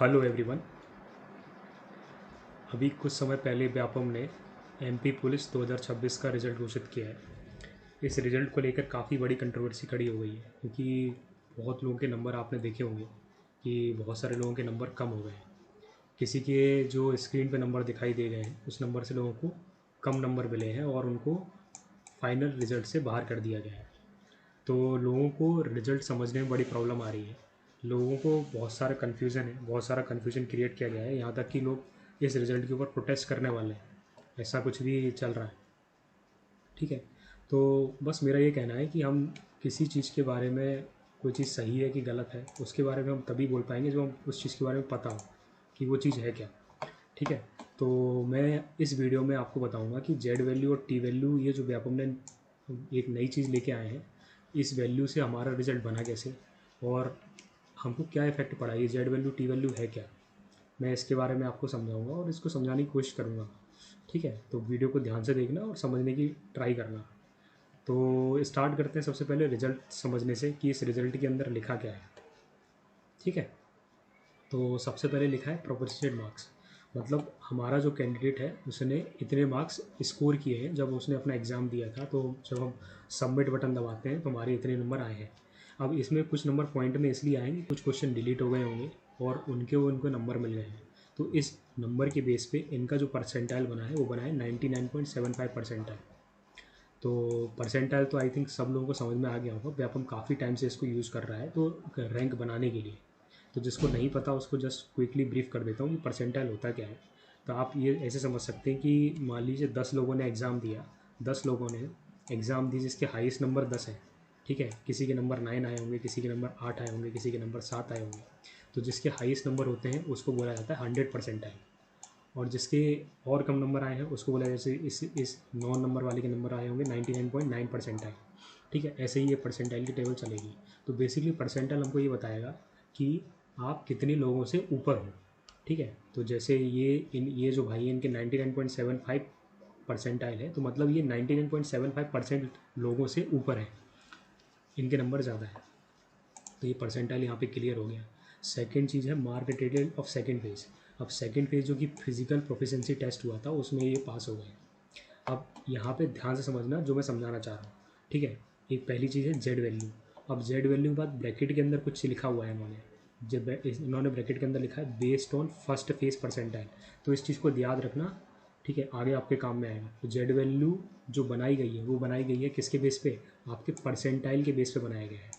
Hello everyone. अभी कुछ समय पहले व्यापम ने एमपी पुलिस 2026 का रिज़ल्ट घोषित किया है। इस रिज़ल्ट को लेकर काफ़ी बड़ी कंट्रोवर्सी खड़ी हो गई है, क्योंकि बहुत लोगों के नंबर आपने देखे होंगे कि बहुत सारे लोगों के नंबर कम हो गए हैं। किसी के जो स्क्रीन पे नंबर दिखाई दे गए हैं, उस नंबर से लोगों को कम नंबर मिले हैं और उनको फाइनल रिज़ल्ट से बाहर कर दिया गया है। तो लोगों को रिज़ल्ट समझने में बड़ी प्रॉब्लम आ रही है। लोगों को बहुत सारा कन्फ्यूज़न है, बहुत सारा कन्फ्यूज़न क्रिएट किया गया है, यहाँ तक कि लोग इस रिज़ल्ट के ऊपर प्रोटेस्ट करने वाले हैं। ऐसा कुछ भी चल रहा है। ठीक है। तो बस मेरा ये कहना है कि हम किसी चीज़ के बारे में, कोई चीज़ सही है कि गलत है, उसके बारे में हम तभी बोल पाएंगे जब हम उस चीज़ के बारे में पता हो कि वो चीज़ है क्या। ठीक है। तो मैं इस वीडियो में आपको बताऊंगा कि जेड वैल्यू और टी वैल्यू, ये जो व्यापम ने एक नई चीज़ लेके आए हैं, इस वैल्यू से हमारा रिज़ल्ट बना कैसे और हमको क्या इफ़ेक्ट पड़ा, ये जेड वैल्यू टी वैल्यू है क्या। मैं इसके बारे में आपको समझाऊंगा और इसको समझाने की कोशिश करूंगा। ठीक है। तो वीडियो को ध्यान से देखना और समझने की ट्राई करना। तो स्टार्ट करते हैं सबसे पहले रिज़ल्ट समझने से कि इस रिज़ल्ट के अंदर लिखा क्या है। ठीक है। तो सबसे पहले लिखा है प्रोपोर्शनेट मार्क्स, मतलब हमारा जो कैंडिडेट है उसने इतने मार्क्स स्कोर किए हैं जब उसने अपना एग्ज़ाम दिया था। तो जब हम सबमिट बटन दबाते हैं तो हमारे इतने नंबर आए हैं। अब इसमें कुछ नंबर पॉइंट में इसलिए आएंगे, कुछ क्वेश्चन डिलीट हो गए होंगे और उनको नंबर मिल गए हैं। तो इस नंबर के बेस पे इनका जो परसेंटाइल बना है वो बना है 99.75 परसेंटाइल। तो परसेंटाइल तो आई थिंक सब लोगों को समझ में आ गया होगा, व्यापम काफ़ी टाइम से इसको यूज़ कर रहा है तो रैंक बनाने के लिए। तो जिसको नहीं पता उसको जस्ट क्विकली ब्रीफ कर देता हूँ कि परसेंटाइल होता क्या है। तो आप ये ऐसे समझ सकते हैं कि मान लीजिए 10 लोगों ने एग्ज़ाम दिया, 10 लोगों ने एग्ज़ाम दी जिसके हाईएस्ट नंबर 10 है। ठीक है। किसी के नंबर 9 आए होंगे, किसी के नंबर 8 आए होंगे, किसी के नंबर 7 आए होंगे। तो जिसके हाईएस्ट नंबर होते हैं उसको बोला जाता है 100%। और जिसके और कम नंबर आए हैं उसको बोला, जैसे इस 9 नंबर वाले के नंबर आए होंगे 99.9 परसेंटाइल। ठीक है। ऐसे ही ये परसेंटाइल की टेबल चलेगी। तो बेसिकली परसेंटाइल हमको ये बताएगा कि आप कितने लोगों से ऊपर हो। ठीक है। तो जैसे ये जो भाई हैं इनके 99.75 परसेंटाइल है, तो मतलब ये 99.75% लोगों से ऊपर है, इनके नंबर ज़्यादा है। तो ये परसेंटाइल यहाँ पे क्लियर हो गया। सेकंड चीज़ है mark detail of second phase. अब सेकंड फेज जो कि फिजिकल प्रोफिशिएंसी टेस्ट हुआ था उसमें ये पास हो गए। अब यहाँ पे ध्यान से समझना जो मैं समझाना चाह रहा हूँ। ठीक है। एक पहली चीज़ है जेड वैल्यू। अब जेड वैल्यू के बाद ब्रैकेट के अंदर कुछ लिखा हुआ है इन्होंने। जब इन्होंने ब्रैकेट के अंदर लिखा है based on first phase percentile. तो इस चीज़ को याद रखना। ठीक है। आगे आपके काम में आएगा। तो जेड वैल्यू जो बनाई गई है वो बनाई गई है किसके बेस पे, आपके परसेंटाइल के बेस पे बनाया गया है।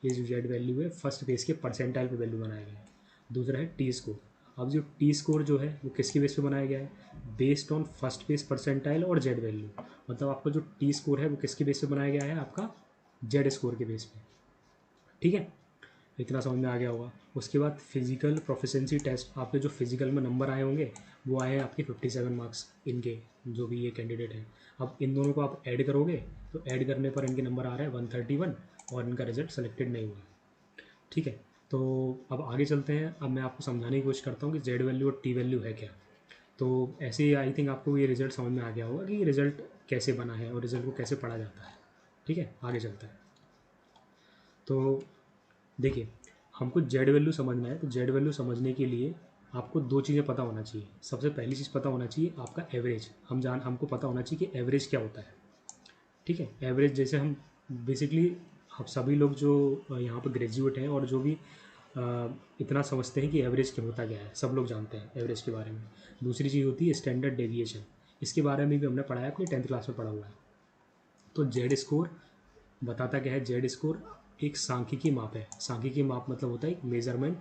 ये जो जेड वैल्यू है फर्स्ट बेस के परसेंटाइल पे वैल्यू बनाया गया है। दूसरा है टी स्कोर। अब जो टी स्कोर जो है वो किसके बेस पे बनाया गया है, based on first base percentile और जेड वैल्यू। मतलब आपका जो टी स्कोर है वो किसके बेस पे बनाया गया है, आपका जेड स्कोर के बेस पे। ठीक है। इतना समझ में आ गया होगा। उसके बाद फिजिकल प्रोफिशिएंसी टेस्ट, आपके जो फिजिकल में नंबर आए होंगे वो आए हैं आपके 57 मार्क्स इनके, जो भी ये कैंडिडेट हैं। अब इन दोनों को आप ऐड करोगे तो ऐड करने पर इनके नंबर आ रहे हैं 131 और इनका रिजल्ट सेलेक्टेड नहीं हुआ। ठीक है। तो अब आगे चलते हैं। अब मैं आपको समझाने की कोशिश करता हूँ कि जेड वैल्यू और टी वैल्यू है क्या। तो ऐसे ही आई थिंक आपको ये रिज़ल्ट समझ में आ गया होगा कि रिज़ल्ट कैसे बना है और रिज़ल्ट को कैसे पढ़ा जाता है। ठीक है। आगे चलता है। तो देखिए, हमको जेड वैल्यू समझना है तो जेड वैल्यू समझने के लिए आपको दो चीज़ें पता होना चाहिए। सबसे पहली चीज़ पता होना चाहिए आपका एवरेज। हमको पता होना चाहिए कि एवरेज क्या होता है। ठीक है। एवरेज जैसे हम बेसिकली, हम सभी लोग जो यहाँ पर ग्रेजुएट हैं और जो भी इतना समझते हैं कि एवरेज क्या होता क्या है, सब लोग जानते हैं एवरेज के बारे में। दूसरी चीज़ होती है स्टैंडर्ड डेविएशन। इसके बारे में भी हमने पढ़ाया, अपनी 10th क्लास में पढ़ा हुआ है। तो जेड स्कोर बताता क्या है, जेड स्कोर एक सांख्यिकी माप है। सांख्यिकी माप मतलब होता है एक मेजरमेंट।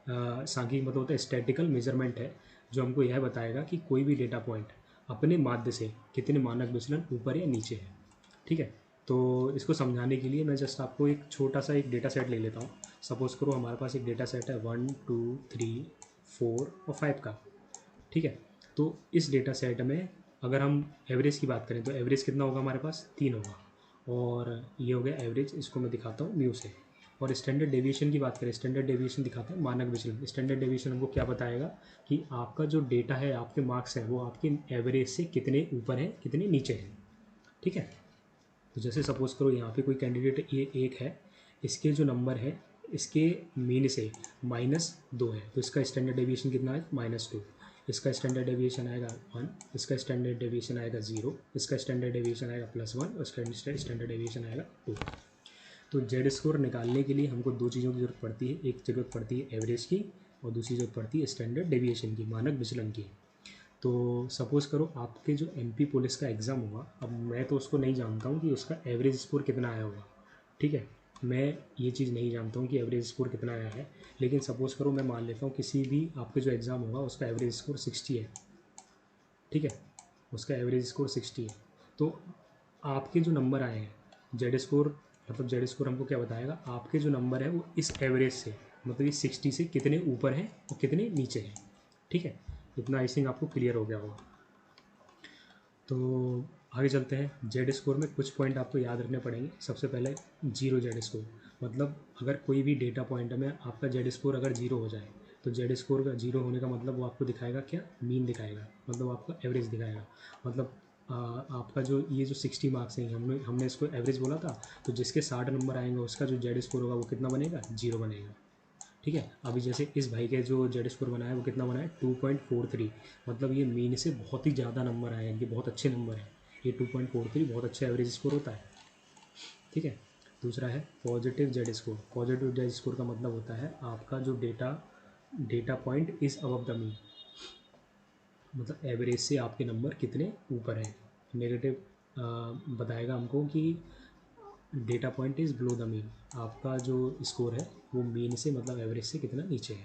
सांख्यिकी मतलब होता है स्टैटिकल मेजरमेंट है, जो हमको यह बताएगा कि कोई भी डेटा पॉइंट अपने माध्य से कितने मानक विचलन ऊपर या नीचे है। ठीक है। तो इसको समझाने के लिए मैं जस्ट आपको एक छोटा सा एक डेटा सेट ले लेता हूँ। सपोज़ करो हमारे पास एक डेटा सेट है 1 2 3 4 और 5 का। ठीक है। तो इस डेटा सेट में अगर हम एवरेज की बात करें तो एवरेज कितना होगा, हमारे पास 3 होगा। और ये हो गया एवरेज, इसको मैं दिखाता हूँ म्यू से। और स्टैंडर्ड डेविएशन की बात करें, स्टैंडर्ड डेविएशन दिखाता है मानक विचलन। स्टैंडर्ड डेविएशन हमको क्या बताएगा कि आपका जो डेटा है, आपके मार्क्स हैं, वो आपके एवरेज से कितने ऊपर हैं कितने नीचे हैं। ठीक है। तो जैसे सपोज़ करो यहाँ पे कोई कैंडिडेट ये एक है, इसके जो नंबर है इसके मीन से -2 है, तो इसका स्टैंडर्ड डेविएशन कितना है -2। इसका स्टैंडर्ड डेविएशन आएगा 1, इसका स्टैंडर्ड डेविएशन आएगा 0, इसका स्टैंडर्ड डेविएशन आएगा +1 और इसका स्टैंडर्ड डेविएशन आएगा 2। तो जेड स्कोर निकालने के लिए हमको दो चीज़ों की ज़रूरत पड़ती है, एक ज़रूरत पड़ती है एवरेज की और दूसरी ज़रूरत पड़ती है स्टैंडर्ड डेविएशन की, मानक विचलन की। तो सपोज़ करो आपके जो एमपी पुलिस का एग्ज़ाम हुआ, अब मैं तो उसको नहीं जानता हूँ कि उसका एवरेज स्कोर कितना आया होगा, ठीक है, मैं ये चीज़ नहीं जानता हूँ कि एवरेज स्कोर कितना आया है, लेकिन सपोज़ करो मैं मान लेता हूँ किसी भी आपके जो एग्ज़ाम होगा उसका एवरेज स्कोर 60 है, ठीक है, उसका एवरेज स्कोर 60 है। तो आपके जो नंबर आए हैं, जेड स्कोर मतलब जेड स्कोर हमको क्या बताएगा, आपके जो नंबर है वो इस एवरेज से मतलब ये 60 से कितने ऊपर हैं और कितने नीचे हैं, ठीक है। इतना आई थिंक आपको क्लियर हो गया होगा। तो आगे चलते हैं। जेड स्कोर में कुछ पॉइंट आपको याद रखने पड़ेंगे। सबसे पहले जीरो जेड स्कोर, मतलब अगर कोई भी डेटा पॉइंट में आपका जेड स्कोर अगर जीरो हो जाए तो जेड स्कोर का जीरो होने का मतलब वो आपको दिखाएगा क्या, मीन दिखाएगा, मतलब आपका एवरेज दिखाएगा। मतलब आपका जो ये जो 60 मार्क्स हैं, हमने इसको एवरेज बोला था, तो जिसके 60 नंबर आएंगे उसका जो जेड स्कोर होगा वो कितना बनेगा, जीरो बनेगा, ठीक है। अभी जैसे इस भाई के जो जेड स्कोर बना है वो कितना बना है, 2.43, मतलब ये मीन से बहुत ही ज़्यादा नंबर आए हैं, ये बहुत अच्छे नंबर हैं, ये 2.43 बहुत अच्छा एवरेज स्कोर होता है, ठीक है। दूसरा है positive Z score. Positive Z score का मतलब होता है आपका जो data point is above the mean, मतलब एवरेज से आपके नंबर कितने ऊपर हैं। नेगेटिव बताएगा हमको कि data point is below the mean, आपका जो स्कोर है वो मीन से मतलब एवरेज से कितना नीचे है,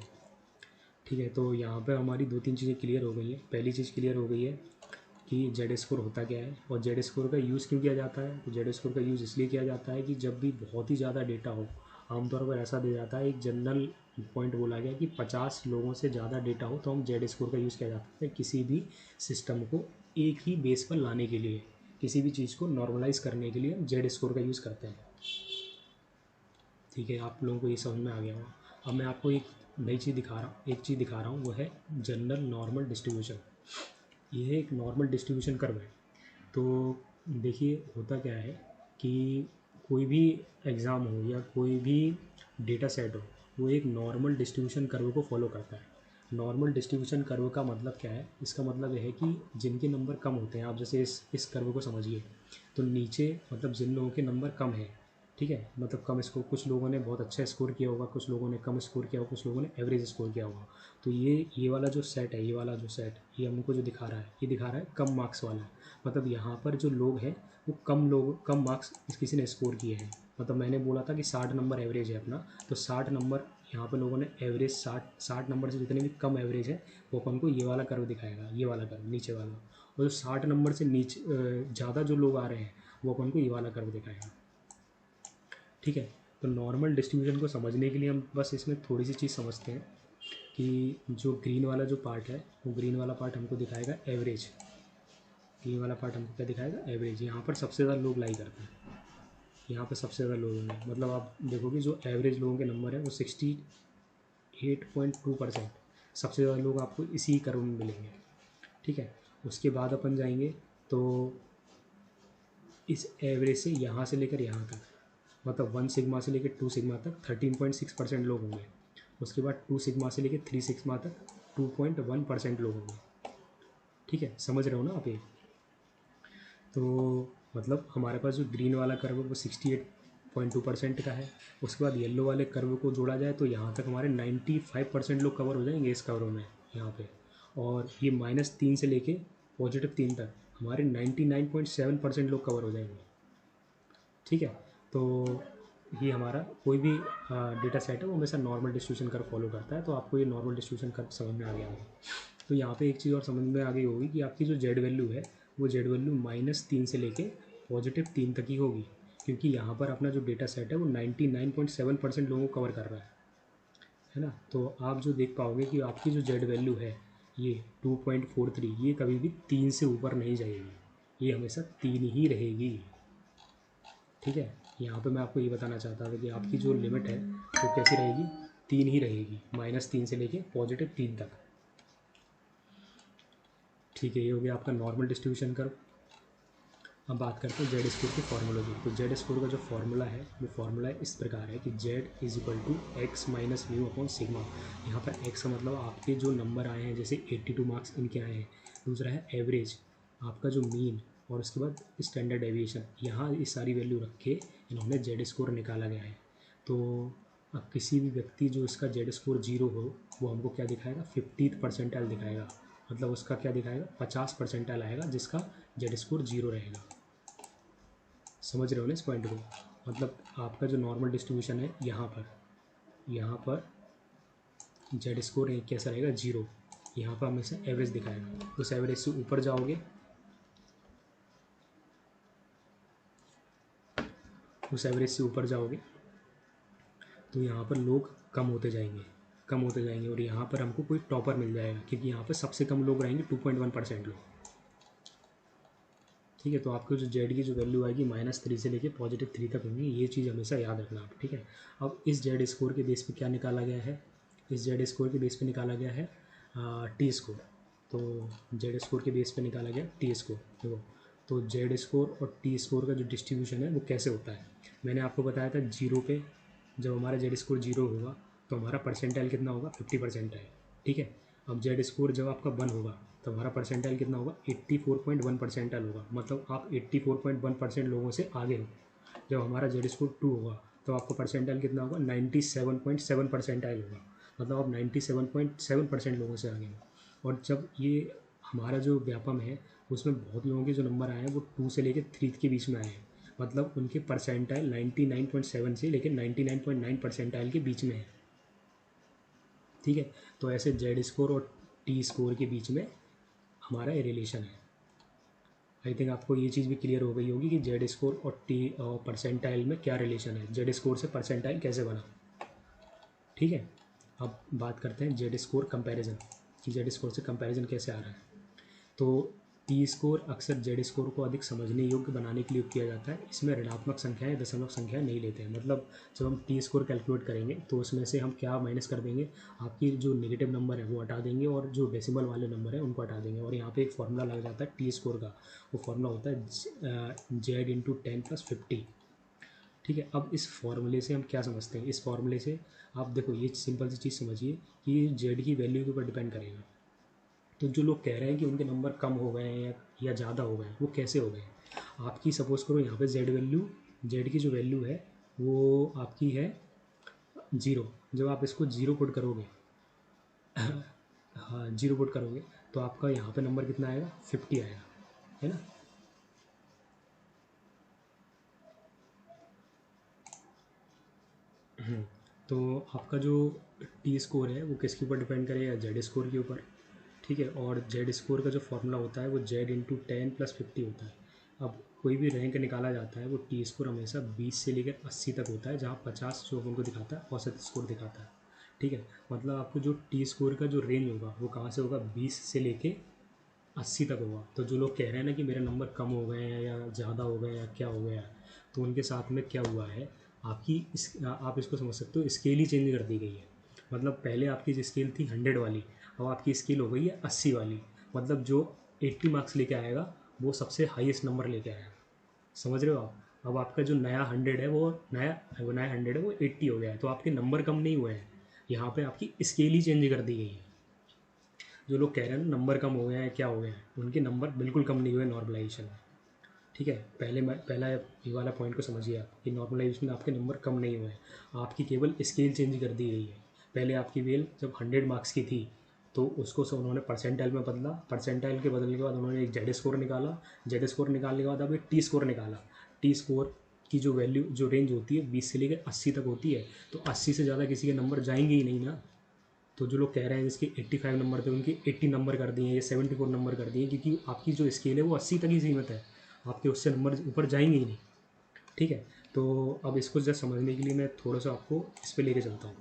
ठीक है। तो यहाँ पर हमारी दो तीन चीज़ें क्लियर हो गई हैं। पहली चीज़ क्लियर हो गई है कि जेड स्कोर होता क्या है और जेड स्कोर का यूज़ क्यों किया जाता है। तो जेड स्कोर का यूज़ इसलिए किया जाता है कि जब भी बहुत ही ज़्यादा डेटा हो, आमतौर पर ऐसा दिया जाता है, एक जनरल पॉइंट बोला गया कि 50 लोगों से ज़्यादा डेटा हो तो हम जेड स्कोर का यूज़ किया जाता है किसी भी सिस्टम को एक ही बेस पर लाने के लिए, किसी भी चीज़ को नॉर्मलाइज करने के लिए हम जेड स्कोर का यूज़ करते हैं, ठीक है। आप लोगों को ये समझ में आ गया होगा। अब मैं आपको एक नई चीज़ दिखा रहा हूँ, एक चीज़ दिखा रहा हूँ, वो है जनरल नॉर्मल डिस्ट्रीब्यूशन। ये एक नॉर्मल डिस्ट्रीब्यूशन कर्व है। तो देखिए होता क्या है कि कोई भी एग्ज़ाम हो या कोई भी डेटा सेट हो, वो एक नॉर्मल डिस्ट्रीब्यूशन कर्व को फॉलो करता है। नॉर्मल डिस्ट्रीब्यूशन कर्व का मतलब क्या है, इसका मतलब यह है कि जिनके नंबर कम होते हैं, आप जैसे इस कर्व को समझिए, तो नीचे मतलब जिन लोगों के नंबर कम है, ठीक है, मतलब कम स्कोर, कुछ लोगों ने बहुत अच्छा स्कोर किया होगा, कुछ लोगों ने कम स्कोर किया होगा, कुछ लोगों ने एवरेज स्कोर किया होगा। तो ये वाला जो सेट है, ये वाला जो सेट ये हमको जो दिखा रहा है, ये दिखा रहा है कम मार्क्स वाला। मतलब यहाँ पर जो लोग हैं वो कम मार्क्स किसी ने स्कोर किए हैं। मतलब मैंने बोला था कि 60 नंबर एवरेज है अपना, तो 60 नंबर यहाँ पर लोगों ने एवरेज 60 नंबर से जितने भी कम एवरेज है वो अपन को ये वाला कर्व दिखाएगा, ये वाला कर्व नीचे वाला। और जो 60 नंबर से नीचे ज़्यादा जो लोग आ रहे हैं वो अपन को ये वाला कर्व दिखाएगा, ठीक है। तो नॉर्मल डिस्ट्रीब्यूशन को समझने के लिए हम बस इसमें थोड़ी सी चीज़ समझते हैं कि जो ग्रीन वाला जो पार्ट है वो ग्रीन वाला पार्ट हमको दिखाएगा एवरेज, ग्रीन वाला पार्ट हमको क्या दिखाएगा, एवरेज। यहाँ पर सबसे ज़्यादा लोग लाई करते हैं, यहाँ पर सबसे ज़्यादा लोग होंगे, मतलब आप देखोगे जो एवरेज लोगों के नंबर है वो 68.2%, सबसे ज़्यादा लोग आपको इसी कर्व में मिलेंगे, ठीक है। उसके बाद अपन जाएंगे तो इस एवरेज से यहाँ से लेकर यहाँ तक, मतलब 1 सिग्मा से लेकर 2 सिग्मा तक 13.6% लोग होंगे। उसके बाद 2 सिग्मा से लेकर 3 सिग्मा तक 2.1% लोग होंगे, ठीक है। समझ रहे हो ना आप ये। तो मतलब हमारे पास जो ग्रीन वाला कर्व है वो 68.2% का है। उसके बाद येलो वाले कर्व को जोड़ा जाए तो यहाँ तक हमारे 95% लोग कवर हो जाएंगे इस कर्व में यहाँ पे। और ये -3 से लेके +3 तक हमारे 99.7% लोग कवर हो जाएंगे, ठीक है। तो ये हमारा कोई भी डेटा सेट है वो हमेशा नॉर्मल डिस्ट्रीब्यूशन कर्व फॉलो करता है। तो आपको ये नॉर्मल डिस्ट्रीब्यूशन कर्व समझ में आ गया होगा। तो यहाँ पे एक चीज़ और समझ में आ गई होगी कि आपकी जो जेड वैल्यू है वो जेड वैल्यू -3 से लेके +3 तक ही होगी, क्योंकि यहाँ पर अपना जो डेटा सेट है वो 99.7% लोगों को कवर कर रहा है ना। तो आप जो देख पाओगे कि आपकी जो जेड वैल्यू है ये 2.43, ये कभी भी 3 से ऊपर नहीं जाएगी, ये हमेशा 3 ही रहेगी, ठीक है। यहाँ पे मैं आपको ये बताना चाहता था कि आपकी जो लिमिट है वो कैसी रहेगी, 3 ही रहेगी, -3 से लेके +3 तक, ठीक है। ये हो गया आपका नॉर्मल डिस्ट्रीब्यूशन कर्व। अब बात करते हैं जेड स्कोर के फार्मूला की। तो जेड स्कोर का जो फार्मूला है वो फार्मूला इस प्रकार है कि Z is equal to X minus mu upon sigma. यहाँ पर एक्स का मतलब आपके जो नंबर आए हैं, जैसे 82 मार्क्स इनके आए हैं। दूसरा है एवरेज, आपका जो मीन, और उसके बाद स्टैंडर्ड डेविएशन। यहाँ इस सारी वैल्यू रख के इन्होंने जेड स्कोर निकाला गया है। तो अब किसी भी व्यक्ति जो इसका जेड स्कोर 0 हो, वो हमको क्या दिखाएगा, 50th परसेंटाइल दिखाएगा। मतलब उसका क्या दिखाएगा, 50 परसेंटाइल आएगा जिसका जेड स्कोर 0 रहेगा। समझ रहे हो ना इस पॉइंट को? मतलब आपका जो नॉर्मल डिस्ट्रीब्यूशन है यहाँ पर जेड स्कोर कैसा रहेगा, 0। यहाँ पर हमेशा एवरेज दिखाएगा। उस एवरेज से ऊपर जाओगे, तो यहाँ पर लोग कम होते जाएंगे और यहाँ पर हमको कोई टॉपर मिल जाएगा, क्योंकि यहाँ पर सबसे कम लोग रहेंगे 2.1% लोग। ठीक है, तो आपको जो जेड की जो वैल्यू आएगी -3 से लेके +3 तक होंगी। ये चीज़ हमेशा याद रखना आप, ठीक है। अब इस जेड स्कोर के बेस पे क्या निकाला गया है, इस जेड स्कोर के बेस पे निकाला गया है टी स्कोर। तो जेड स्कोर के बेस पे निकाला गया टी स्कोर। देखो, तो जेड स्कोर और टी स्कोर का जो डिस्ट्रीब्यूशन है वो कैसे होता है, मैंने आपको बताया था 0 पे जब हमारा जेड स्कोर 0 होगा तो हमारा परसेंटाइल कितना होगा, 50 परसेंटाइल। ठीक है, अब जेड स्कोर जब आपका 1 होगा तो हमारा परसेंटाइल कितना होगा, 84.1 परसेंटाइल होगा। मतलब आप 84.1% लोगों से आगे हो। जब हमारा जेड स्कोर 2 होगा तो आपका परसेंटाइल कितना होगा, 97.7 परसेंटाइल होगा। मतलब आप 97.7% लोगों से आगे हो। और जब ये हमारा जो व्यापम है उसमें बहुत लोगों के जो नंबर आए हैं वो 2 से लेकर 3 के बीच में आए हैं। मतलब उनके परसेंटाइल 99.7 से लेकर 99.9 परसेंटाइल के बीच में है। ठीक है, तो ऐसे जेड स्कोर और टी स्कोर के बीच में हमारा ये रिलेशन है। आई थिंक आपको ये चीज़ भी क्लियर हो गई होगी कि जेड स्कोर और टी परसेंटाइल में क्या रिलेशन है, जेड स्कोर से परसेंटाइल कैसे बना। ठीक है, अब बात करते हैं जेड स्कोर कंपैरिजन कि जेड स्कोर से कंपैरिजन कैसे आ रहा है। तो टी स्कोर अक्सर जेड स्कोर को अधिक समझने योग्य बनाने के लिए उपयोग किया जाता है। इसमें ऋणात्मक संख्याएं, दशमलव संख्याएं नहीं लेते हैं। मतलब जब हम टी स्कोर कैलकुलेट करेंगे तो उसमें से हम क्या माइनस कर देंगे, आपकी जो नेगेटिव नंबर है वो हटा देंगे और जो डेसिमल वाले नंबर है उनको हटा देंगे। और यहाँ पे एक फॉर्मूला लग जाता है टी स्कोर का, वो फॉर्मूला होता है जेड इंटू 10+50। ठीक है, अब इस फॉर्मूले से हम क्या समझते हैं, इस फॉर्मूले से आप देखो ये सिंपल सी चीज़ समझिए कि जेड की वैल्यू के ऊपर डिपेंड करेगा। तो जो लोग कह रहे हैं कि उनके नंबर कम हो गए हैं या ज़्यादा हो गए हैं, वो कैसे हो गए हैं। आपकी सपोज़ करो यहाँ पे जेड की जो वैल्यू है वो आपकी है 0। जब आप इसको 0 पुट करोगे हाँ 0 पुट करोगे तो आपका यहाँ पे नंबर कितना आएगा, 50 आएगा, है ना। तो आपका जो टी स्कोर है वो किसके ऊपर डिपेंड करेगा, जेड स्कोर के ऊपर। ठीक है, और जेड स्कोर का जो फॉर्मूला होता है वो जेड इंटू 10+50 होता है। अब कोई भी रैंक निकाला जाता है वो टी स्कोर हमेशा 20 से लेकर 80 तक होता है, जहाँ 50 जो उनको दिखाता है औसत स्कोर दिखाता है। ठीक है, मतलब आपको जो टी स्कोर का जो रेंज होगा वो कहाँ से होगा, 20 से लेके 80 तक होगा। तो जो लोग कह रहे हैं ना कि मेरे नंबर कम हो गए हैं या ज़्यादा हो गए हैं या क्या हो गया है, तो उनके साथ में क्या हुआ है, आप इसको समझ सकते हो, स्केल ही चेंज कर दी गई है। मतलब पहले आपकी जो स्केल थी 100 वाली, अब आपकी स्केल हो गई है 80 वाली। मतलब जो 80 मार्क्स लेके आएगा वो सबसे हाईएस्ट नंबर लेके आएगा। समझ रहे हो आप? अब आपका जो नया 100 है वो नया 100 है वो 80 हो गया है। तो आपके नंबर कम नहीं हुए हैं, यहाँ पे आपकी स्केल ही चेंज कर दी गई है। जो लोग कह रहे हैं ना नंबर कम हो गया है क्या हो गया है, उनके नंबर बिल्कुल कम नहीं हुए नॉर्मलाइजेशन में। ठीक है, पहला ये वाला पॉइंट को समझिए आप कि नॉर्मलाइजेशन में आपके नंबर कम नहीं हुए हैं, आपकी केवल स्केल चेंज कर दी गई है। पहले आपकी वेल जब 100 मार्क्स की थी तो उसको से उन्होंने परसेंटाइल में बदला, परसेंटाइल के बदलने के बाद उन्होंने एक जेड स्कोर निकाला, जेड स्कोर निकालने के बाद अब एक टी स्कोर निकाला। टी स्कोर की जो वैल्यू जो रेंज होती है 20 से लेकर 80 तक होती है, तो 80 से ज़्यादा किसी के नंबर जाएंगे ही नहीं ना। तो जो लोग कह रहे हैं जिसके 85 नंबर थे उनके 80 नंबर कर दिए या 74 नंबर कर दिए, क्योंकि आपकी जो स्केल है वो 80 तक ही सीमित है, आपके उससे नंबर ऊपर जाएंगे ही नहीं। ठीक है, तो अब इसको जस्ट समझने के लिए मैं थोड़ा सा आपको इस पर लेके चलता हूँ,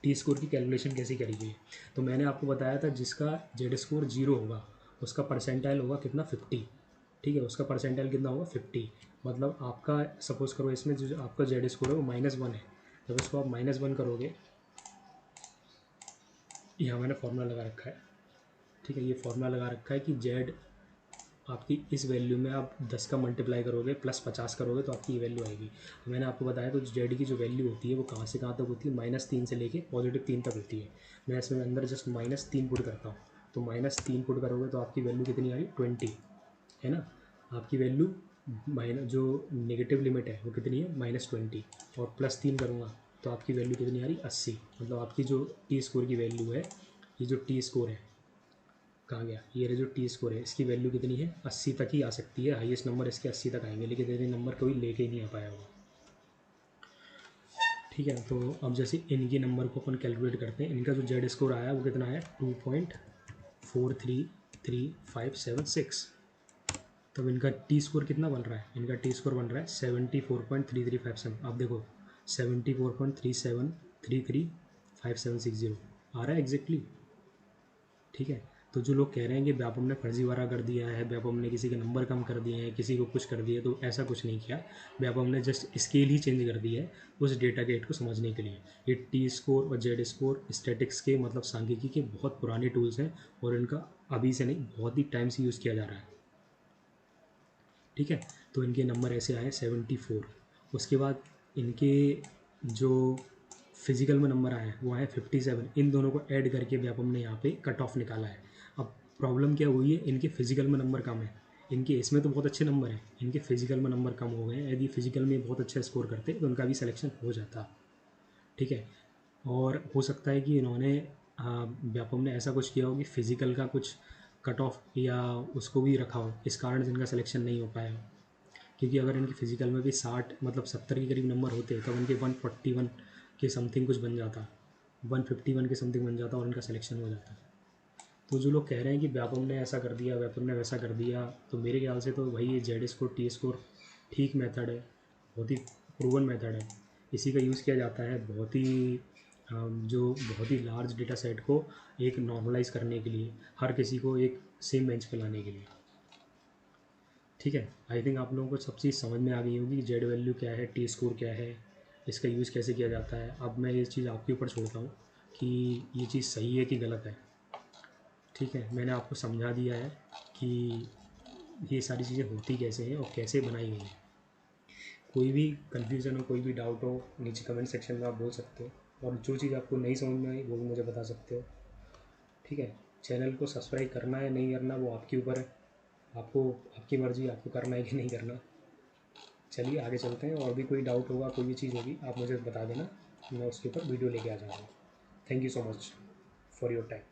टी स्कोर की कैलकुलेशन कैसे करी गई है। तो मैंने आपको बताया था जिसका जेड स्कोर 0 होगा उसका परसेंटाइल होगा कितना, 50। ठीक है, उसका परसेंटाइल कितना होगा, 50। मतलब आपका सपोज़ करो इसमें जो आपका जेड स्कोर है वो -1 है। जब इसको आप -1 करोगे, यहाँ मैंने फॉर्मूला लगा रखा है। ठीक है, ये फॉर्मूला लगा रखा है कि जेड आपकी इस वैल्यू में आप 10 का मल्टीप्लाई करोगे प्लस 50 करोगे तो आपकी ये वैल्यू आएगी। तो मैंने आपको बताया तो जेड की जो वैल्यू होती है वो कहाँ से कहाँ तक होती है, -3 से लेके +3 तक होती है। मैं इसमें अंदर जस्ट -3 पुट करता हूँ, तो -3 पुट करोगे तो आपकी वैल्यू कितनी आ रही, 20 है ना। आपकी वैल्यू माइनस जो नेगेटिव लिमिट है वो कितनी है, -20, और +3 करूँगा तो आपकी वैल्यू कितनी आ रही, 80। मतलब आपकी जो टी स्कोर की वैल्यू है, ये जो टी स्कोर है कहाँ गया, ये रहा जो टी स्कोर है, इसकी वैल्यू कितनी है, 80 तक ही आ सकती है। हाईएस्ट नंबर इसके 80 तक आएंगे, लेकिन ये नंबर कोई लेके ही नहीं आ पाया होगा। ठीक है, तो अब जैसे इनके नंबर को अपन कैलकुलेट करते हैं। इनका जो जेड स्कोर आया वो कितना है, 2.43356। तब इनका टी स्कोर कितना बन रहा है, इनका टी स्कोर बन रहा है 74.3357। आप देखो 74.37335760 आ रहा है एग्जैक्टली। ठीक है, तो जो लोग कह रहे हैं कि व्यापम ने फर्जीवाड़ा कर दिया है, व्यापम ने किसी के नंबर कम कर दिए हैं, किसी को कुछ कर दिया, तो ऐसा कुछ नहीं किया। व्यापम ने जस्ट स्केल ही चेंज कर दी है उस डेटा गेट को समझने के लिए। ये टी स्कोर और जेड स्कोर स्टैटिक्स के मतलब सांख्यिकी के बहुत पुराने टूल्स हैं, और इनका अभी से नहीं बहुत ही टाइम से यूज़ किया जा रहा है। ठीक है, तो इनके नंबर ऐसे आए 74। उसके बाद इनके जो फिजिकल में नंबर आए वो आए 57। इन दोनों को ऐड करके व्यापम ने यहाँ पे कट ऑफ निकाला है। अब प्रॉब्लम क्या हुई है, इनके फिजिकल में नंबर कम है, इनके इसमें तो बहुत अच्छे नंबर हैं, इनके फिजिकल में नंबर कम हो गए हैं। यदि फिजिकल में बहुत अच्छा स्कोर करते तो उनका भी सिलेक्शन हो जाता। ठीक है, और हो सकता है कि इन्होंने व्यापम ने ऐसा कुछ किया हो कि फिजिकल का कुछ कट ऑफ या उसको भी रखा हो, इस कारण से इनका सिलेक्शन नहीं हो पाया हो। क्योंकि अगर इनके फिजिकल में भी 60 मतलब 70 के करीब नंबर होते तो इनके 141 के समथिंग कुछ बन जाता, 151 के समथिंग बन जाता और इनका सिलेक्शन हो जाता। तो जो लोग कह रहे हैं कि व्यापम ने ऐसा कर दिया, व्यापम ने वैसा कर दिया, तो मेरे ख्याल से तो भाई ये जेड स्कोर टी स्कोर ठीक मेथड है, बहुत ही प्रूवन मेथड है। इसी का यूज़ किया जाता है बहुत ही जो बहुत ही लार्ज डेटा सेट को एक नॉर्मलाइज करने के लिए, हर किसी को एक सेम बेंच पे लाने के लिए। ठीक है, आई थिंक आप लोगों को सब चीज़ समझ में आ गई होगी कि जेड वैल्यू क्या है, टी स्कोर क्या है, इसका यूज़ कैसे किया जाता है। अब मैं ये चीज़ आपके ऊपर छोड़ता हूँ कि ये चीज़ सही है कि गलत है। ठीक है, मैंने आपको समझा दिया है कि ये सारी चीज़ें होती कैसे हैं और कैसे बनाई गई हैं। कोई भी कन्फ्यूज़न हो, कोई भी डाउट हो, नीचे कमेंट सेक्शन में आप बोल सकते हो, और जो चीज़ आपको नहीं समझ में आई वो भी मुझे बता सकते हो। ठीक है, चैनल को सब्सक्राइब करना है नहीं करना वो आपके ऊपर है, आपको आपकी मर्ज़ी, आपको करना है कि नहीं करना। चलिए आगे चलते हैं, और भी कोई डाउट होगा, कोई भी चीज़ होगी आप मुझे बता देना, मैं उसके ऊपर वीडियो लेके आ जाऊँगा। Thank you so much for your time.